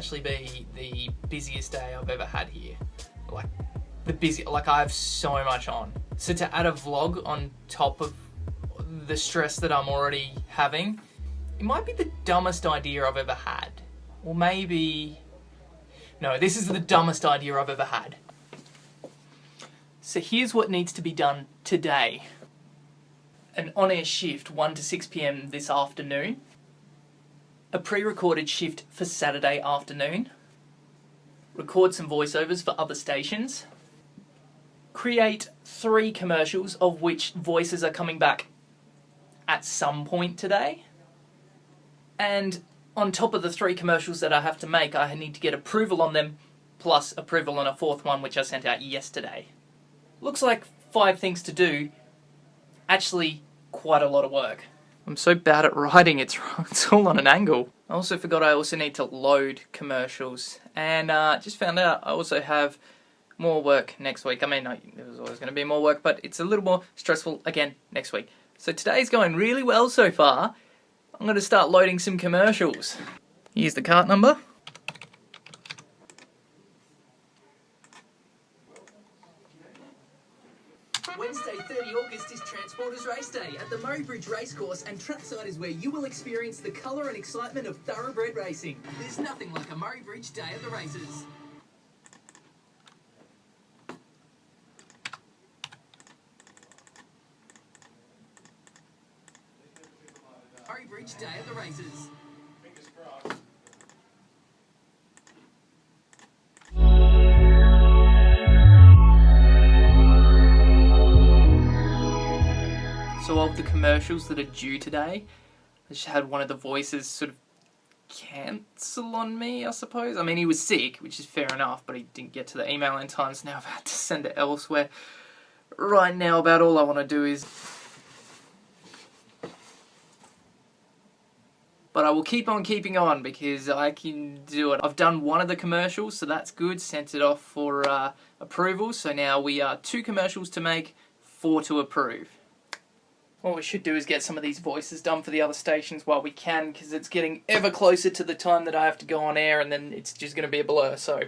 actually be the busiest day I've ever had here. Like I have so much on. So to add a vlog on top of the stress that I'm already having, it might be the dumbest idea I've ever had. Or maybe... No, this is the dumbest idea I've ever had. So here's what needs to be done today. An on-air shift 1 to 6 p.m. this afternoon. A pre-recorded shift for Saturday afternoon. Record some voiceovers for other stations. Create 3 commercials of which voices are coming back at some point today. And on top of the 3 commercials that I have to make, I need to get approval on them, plus approval on a 4th one which I sent out yesterday. Looks like 5 things to do, actually quite a lot of work. I'm so bad at writing, it's all on an angle. I also forgot I also need to load commercials, and just found out I also have more work next week. I mean, there was always going to be more work, but it's a little more stressful again next week. So today's going really well so far. I'm going to start loading some commercials. Here's the cart number. Wednesday, 30 August is Transporters Race Day at the Murray Bridge Racecourse, and trackside is where you will experience the colour and excitement of thoroughbred racing. There's nothing like a Murray Bridge Day at the races. Murray Bridge Day at the races. So of the commercials that are due today, I just had one of the voices sort of cancel on me, I suppose. I mean, he was sick, which is fair enough, but he didn't get to the email in time, so now I've had to send it elsewhere. Right now, about all I want to do is... But I will keep on keeping on because I can do it. I've done one of the commercials, so that's good. Sent it off for approval, so now we are 2 commercials to make, 4 to approve. What we should do is get some of these voices done for the other stations while we can, because it's getting ever closer to the time that I have to go on air, and then it's just going to be a blur, so...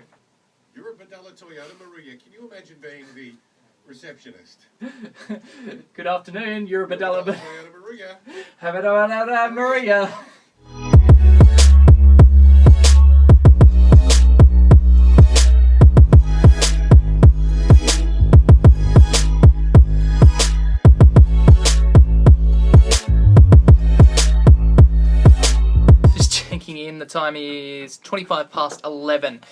You're a Badella Toyota Maria. Can you imagine being the receptionist? Good afternoon, you're a Badella Toyota Maria. Have it on Maria. The time is 11:25.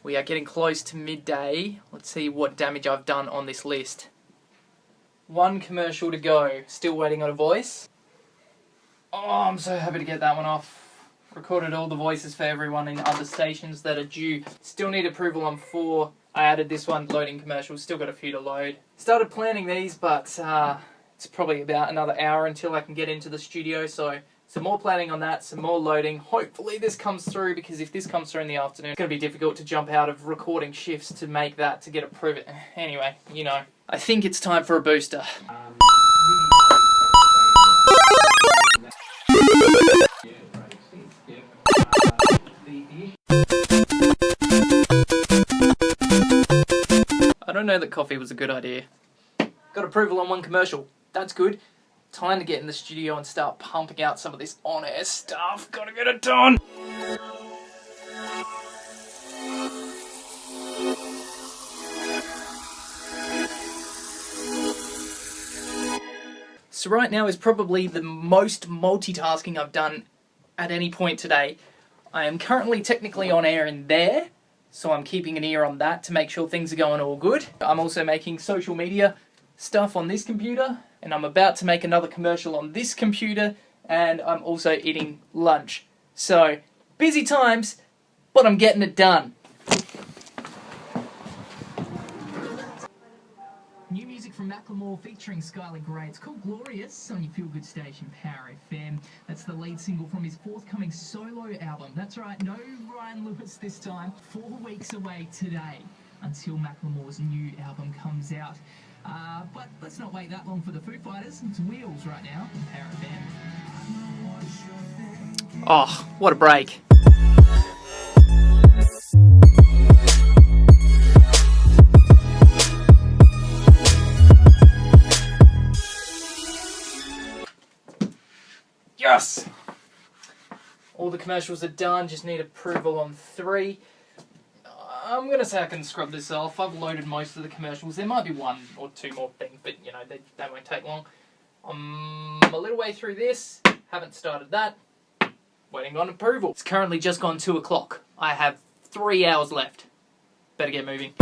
We are getting close to midday. Let's see what damage I've done on this list. 1 commercial to go. Still waiting on a voice. Oh, I'm so happy to get that one off. Recorded all the voices for everyone in other stations that are due. Still need approval on 4. I added this one, loading commercials. Still got a few to load. Started planning these, but it's probably about another hour until I can get into the studio, so... Some more planning on that, some more loading. Hopefully this comes through, because if this comes through in the afternoon, it's going to be difficult to jump out of recording shifts to make that, to get approved. Anyway, you know. I think it's time for a booster. I don't know that coffee was a good idea. Got approval on 1 commercial. That's good. Time to get in the studio and start pumping out some of this on-air stuff. Gotta get it done! So right now is probably the most multitasking I've done at any point today. I am currently technically on air in there, so I'm keeping an ear on that to make sure things are going all good. I'm also making social media stuff on this computer, and I'm about to make another commercial on this computer, and I'm also eating lunch. So, busy times, but I'm getting it done. New music from Macklemore featuring Skylar Grey. It's called Glorious on your feel-good station, Power FM. That's the lead single from his forthcoming solo album. That's right, no Ryan Lewis this time. 4 weeks away today until Macklemore's new album comes out. But let's not wait that long for the Foo Fighters. It's Wheels right now on Power FM. Oh, what a break. Yes! All the commercials are done, just need approval on 3. I'm going to say I can scrub this off. I've loaded most of the commercials. There might be 1 or 2 more things, but you know, they won't take long. I'm a little way through this, haven't started that, waiting on approval. It's currently just gone 2 o'clock. I have 3 hours left. Better get moving.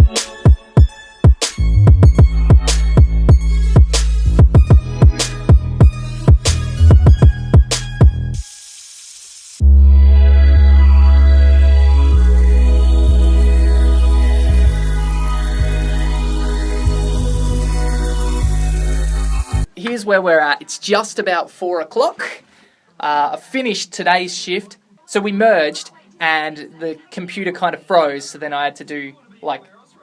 Here's where we're at. It's just about 4 o'clock. I finished today's shift. So we merged and the computer kind of froze. So then I had to do like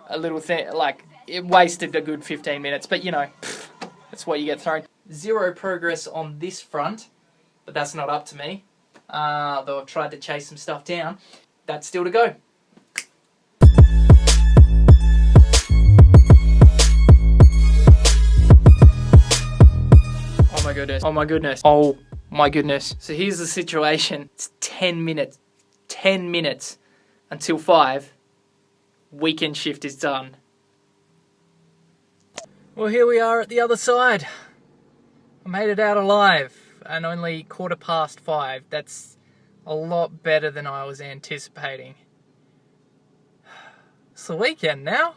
a little thing, like it wasted a good 15 minutes. But you know, that's what you get thrown. 0 progress on this front, but that's not up to me. Though I've tried to chase some stuff down. That's still to go. Oh my goodness. Oh my goodness. Oh my goodness. So here's the situation. It's 10 minutes. 10 minutes until 5. Weekend shift is done. Well, here we are at the other side. I made it out alive and only 5:15. That's a lot better than I was anticipating. It's the weekend now.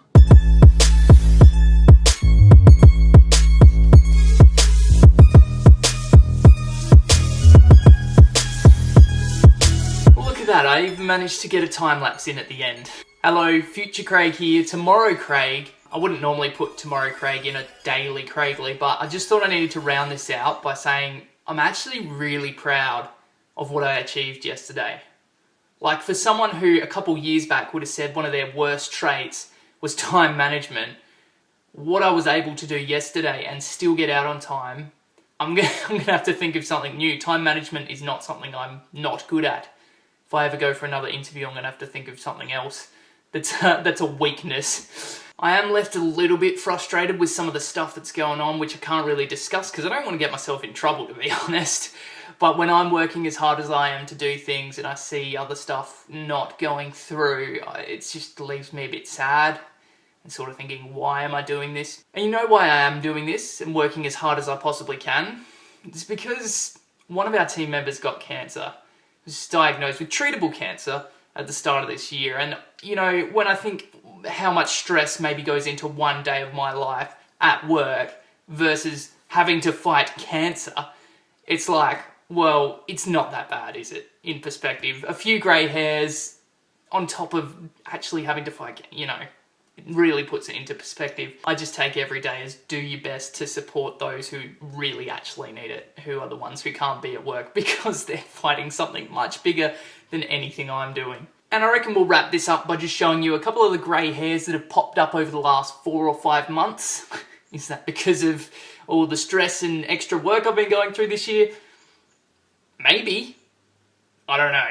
That I even managed to get a time lapse in at the end. Hello, future Craig here, tomorrow Craig. I wouldn't normally put tomorrow Craig in a daily Craigly, but I just thought I needed to round this out by saying I'm actually really proud of what I achieved yesterday. Like for someone who a couple years back would have said one of their worst traits was time management, what I was able to do yesterday and still get out on time, I'm gonna have to think of something new. Time management is not something I'm not good at. If I ever go for another interview, I'm going to have to think of something else that's a weakness. I am left a little bit frustrated with some of the stuff that's going on, which I can't really discuss because I don't want to get myself in trouble, to be honest. But when I'm working as hard as I am to do things and I see other stuff not going through, it just leaves me a bit sad and sort of thinking, why am I doing this? And you know why I am doing this and working as hard as I possibly can? It's because one of our team members got cancer. Was diagnosed with treatable cancer at the start of this year. And, you know, when I think how much stress maybe goes into one day of my life at work versus having to fight cancer, it's like, well, it's not that bad, is it? In perspective. A few grey hairs on top of actually having to fight, you know, it really puts it into perspective. I just take every day as do your best to support those who really actually need it, who are the ones who can't be at work because they're fighting something much bigger than anything I'm doing. And I reckon we'll wrap this up by just showing you a couple of the grey hairs that have popped up over the last 4 or 5 months. Is that because of all the stress and extra work I've been going through this year? Maybe. I don't know.